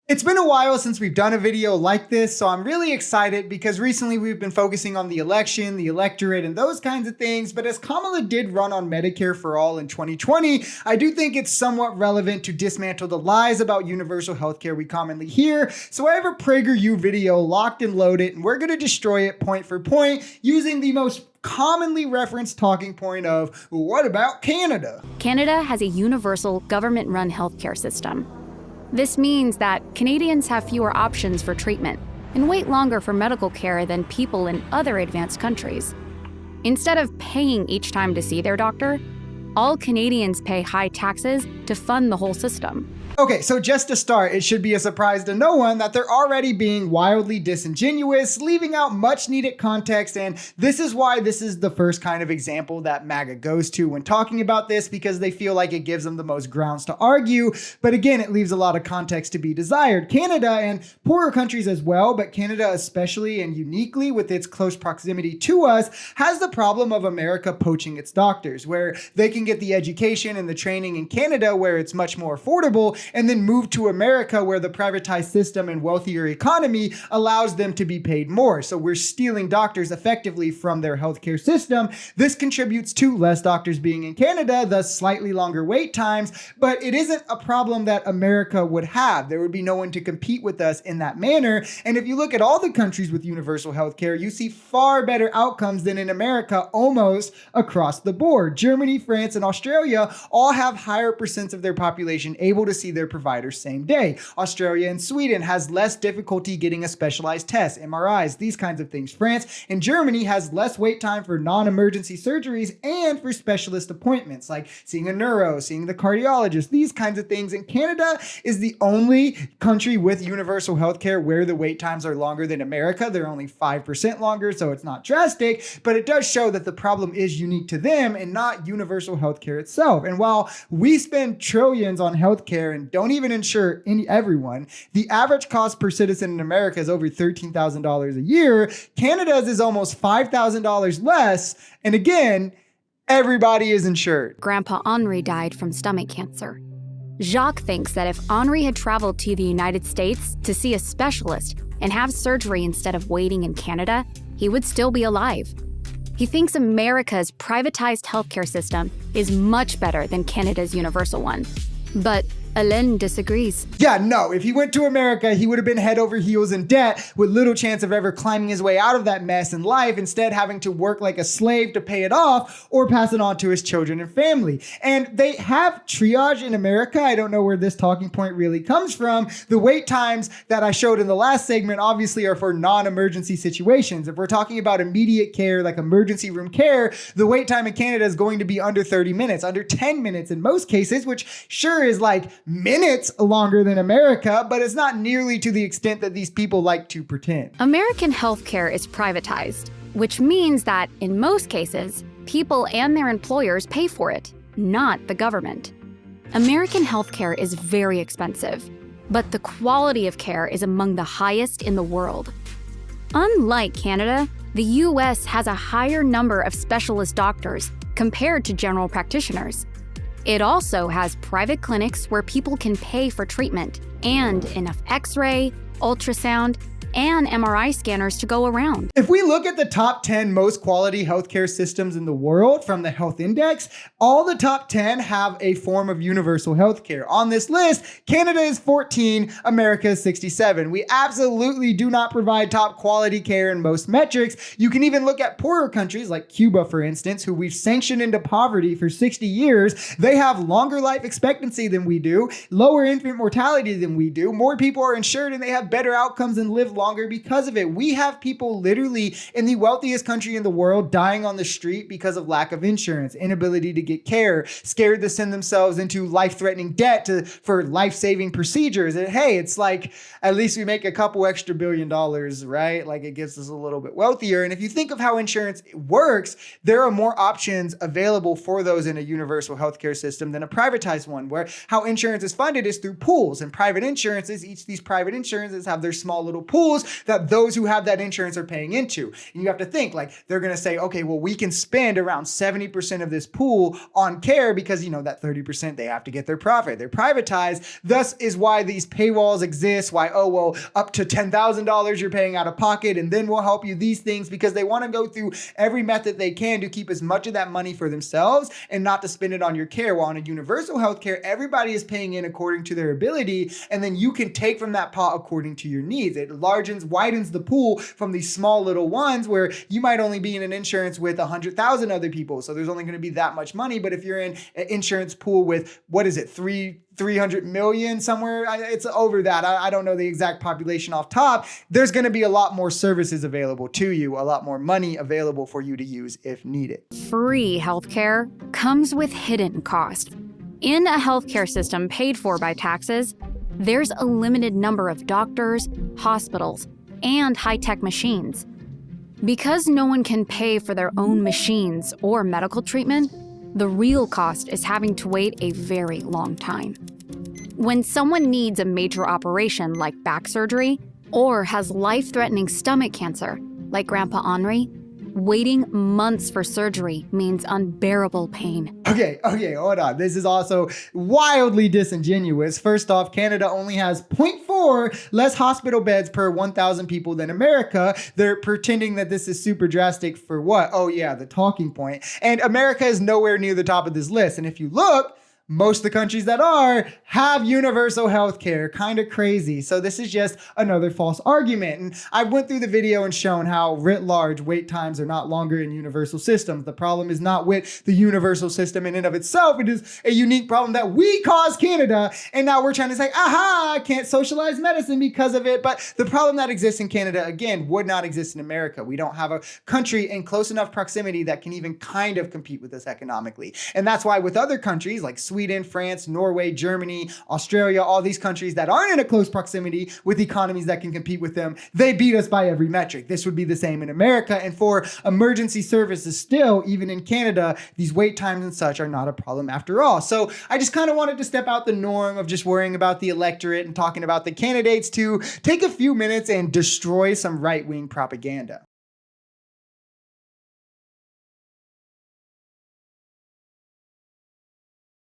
It's been a while since we've done a video like this, so I'm really excited because recently we've been focusing on the election, the electorate, and those kinds of things. But as Kamala did run on Medicare for All in 2020, I do think it's somewhat relevant to dismantle the lies about universal healthcare we commonly hear. So I have a PragerU video locked and loaded, and we're going to destroy it point for point using the most commonly referenced talking point of, what about Canada? Canada has a universal government-run healthcare system. This means that Canadians have fewer options for treatment and wait longer for medical care than people in other advanced countries. Instead of paying each time to see their doctor, all Canadians pay high taxes to fund the whole system. Okay, so just to start, it should be a surprise to no one that they're already being wildly disingenuous, leaving out much needed context, and this is why this is the first kind of example that MAGA goes to when talking about this, because they feel like it gives them the most grounds to argue, but again, it leaves a lot of context to be desired. Canada and poorer countries as well, but Canada especially and uniquely with its close proximity to us, has the problem of America poaching its doctors, where they can get the education and the training in Canada where it's much more affordable, and then move to America where the privatized system and wealthier economy allows them to be paid more. So we're stealing doctors effectively from their healthcare system. This contributes to less doctors being in Canada, thus slightly longer wait times, but it isn't a problem that America would have. There would be no one to compete with us in that manner. And if you look at all the countries with universal healthcare, you see far better outcomes than in America almost across the board. Germany, France, and Australia all have higher percents of their population able to see their providers same day. Australia and Sweden has less difficulty getting a specialized test, MRIs, these kinds of things. France and Germany has less wait time for non-emergency surgeries and for specialist appointments like seeing a neuro, seeing the cardiologist, these kinds of things. And Canada is the only country with universal healthcare where the wait times are longer than America. They're only 5% longer, so it's not drastic, but it does show that the problem is unique to them and not universal healthcare itself. And while we spend trillions on healthcare and don't even insure everyone, the average cost per citizen in America is over $13,000 a year. Canada's is almost $5,000 less. And again, everybody is insured. Grandpa Henri died from stomach cancer. Jacques thinks that if Henri had traveled to the United States to see a specialist and have surgery instead of waiting in Canada, he would still be alive. He thinks America's privatized healthcare system is much better than Canada's universal one. But Alain disagrees. Yeah, no, if he went to America, he would have been head over heels in debt with little chance of ever climbing his way out of that mess in life, instead having to work like a slave to pay it off or pass it on to his children and family. And they have triage in America. I don't know where this talking point really comes from. The wait times that I showed in the last segment obviously are for non-emergency situations. If we're talking about immediate care, like emergency room care, the wait time in Canada is going to be under 30 minutes, under 10 minutes in most cases, which sure is like minutes longer than America, but it's not nearly to the extent that these people like to pretend. American healthcare is privatized, which means that in most cases, people and their employers pay for it, not the government. American healthcare is very expensive, but the quality of care is among the highest in the world. Unlike Canada, the US has a higher number of specialist doctors compared to general practitioners. It also has private clinics where people can pay for treatment and enough X-ray, ultrasound, and MRI scanners to go around. If we look at the top 10 most quality healthcare systems in the world from the Health Index, all the top 10 have a form of universal healthcare. On this list, Canada is 14, America is 67. We absolutely do not provide top quality care in most metrics. You can even look at poorer countries like Cuba, for instance, who we've sanctioned into poverty for 60 years. They have longer life expectancy than we do, lower infant mortality than we do, more people are insured, and they have better outcomes and live longer because of it. We have people literally in the wealthiest country in the world dying on the street because of lack of insurance, inability to get care, scared to send themselves into life-threatening debt for life-saving procedures. And hey, it's like, at least we make a couple extra $1 billion, right? Like, it gets us a little bit wealthier. And if you think of how insurance works, there are more options available for those in a universal healthcare system than a privatized one, where how insurance is funded is through pools, and private insurances, each of these private insurances have their small little pools pools that those who have that insurance are paying into. And you have to think, like, they're going to say, okay, well, we can spend around 70% of this pool on care because, that 30% they have to get their profit. They're privatized. Thus is why these paywalls exist, why, oh, well, up to $10,000 you're paying out of pocket, and then we'll help you these things, because they want to go through every method they can to keep as much of that money for themselves and not to spend it on your care. While on a universal health care, everybody is paying in according to their ability, and then you can take from that pot according to your needs. It widens the pool from these small little ones where you might only be in an insurance with 100,000 other people, so there's only going to be that much money. But if you're in an insurance pool with, 300 million somewhere, it's over that. I don't know the exact population off top. There's going to be a lot more services available to you, a lot more money available for you to use if needed. Free healthcare comes with hidden cost. In a healthcare system paid for by taxes, there's a limited number of doctors, hospitals, and high-tech machines. Because no one can pay for their own machines or medical treatment, the real cost is having to wait a very long time. When someone needs a major operation like back surgery or has life-threatening stomach cancer like Grandpa Henri, waiting months for surgery means unbearable pain. Okay, hold on. This is also wildly disingenuous. First off, Canada only has 0.4 less hospital beds per 1,000 people than America. They're pretending that this is super drastic for what? Oh yeah, the talking point. And America is nowhere near the top of this list. And if you look, most of the countries that have universal health care. Kind of crazy. So this is just another false argument. And I went through the video and shown how writ large wait times are not longer in universal systems. The problem is not with the universal system in and of itself. It is a unique problem that we caused Canada. And now we're trying to say, aha, I can't socialize medicine because of it. But the problem that exists in Canada, again, would not exist in America. We don't have a country in close enough proximity that can even kind of compete with us economically. And that's why with other countries like Sweden, France, Norway, Germany, Australia, all these countries that aren't in a close proximity with economies that can compete with them, they beat us by every metric. This would be the same in America. And for emergency services still, even in Canada, these wait times and such are not a problem after all. So I just kind of wanted to step out the norm of just worrying about the electorate and talking about the candidates to take a few minutes and destroy some right-wing propaganda.